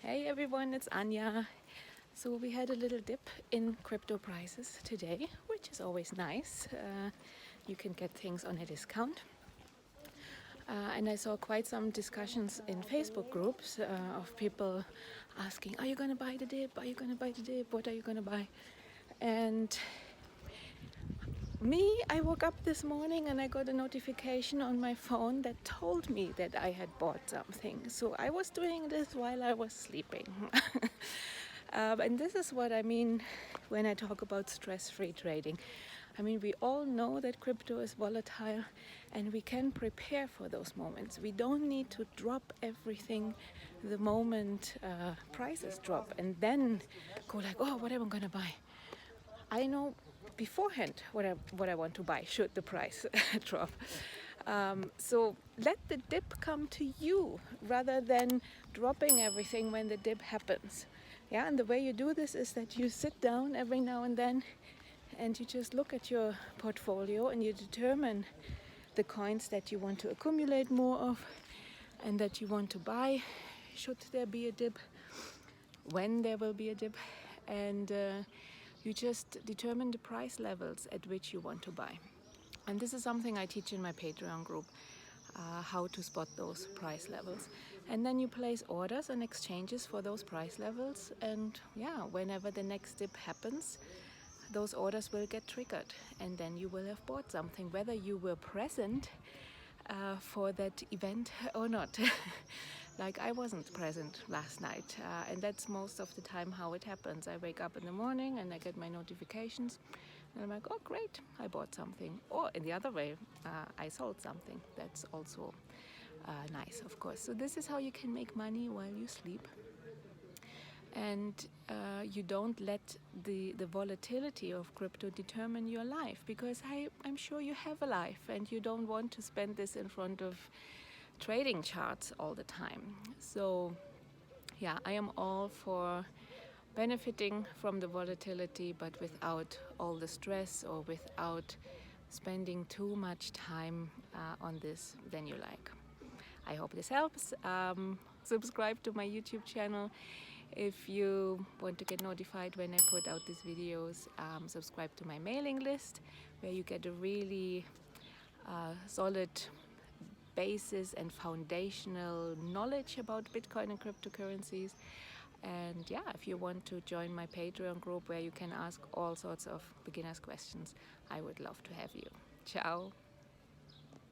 Hey everyone, it's Anja. So we had a little dip in crypto prices today, which is always nice. You can get things on a discount. And I saw quite some discussions in Facebook groups of people asking, are you going to buy the dip? Are you going to buy the dip? What are you going to buy? And I woke up this morning and I got a notification on my phone that told me that I had bought something. So I was doing this while I was sleeping. And this is what I mean when I talk about stress-free trading. I mean, we all know that crypto is volatile and we can prepare for those moments. We don't need to drop everything the moment prices drop and then go like, oh, what am I going to buy? I know beforehand what I want to buy should the price drop. So let the dip come to you rather than dropping everything when the dip happens. Yeah, and the way you do this is that you sit down every now and then and you just look at your portfolio and you determine the coins that you want to accumulate more of and that you want to buy should there be a dip, when there will be a dip, and you just determine the price levels at which you want to buy. And this is something I teach in my Patreon group, how to spot those price levels. And then you place orders and exchanges for those price levels. And yeah, whenever the next dip happens, those orders will get triggered. And then you will have bought something, whether you were present for that event or not. Like I wasn't present last night, and that's most of the time how it happens. I wake up in the morning and I get my notifications and I'm like, oh great, I bought something. Or in the other way, I sold something. That's also nice, of course. So this is how you can make money while you sleep. And you don't let the volatility of crypto determine your life, because I'm sure you have a life and you don't want to spend this in front of trading charts all the time. So yeah, I am all for benefiting from the volatility, but without all the stress or without spending too much time on this than you like. I hope this helps. Subscribe to my YouTube channel if you want to get notified when I put out these videos. Subscribe to my mailing list where you get a really solid basis and foundational knowledge about Bitcoin and cryptocurrencies. And yeah, if you want to join my Patreon group where you can ask all sorts of beginners questions, I would love to have you. Ciao.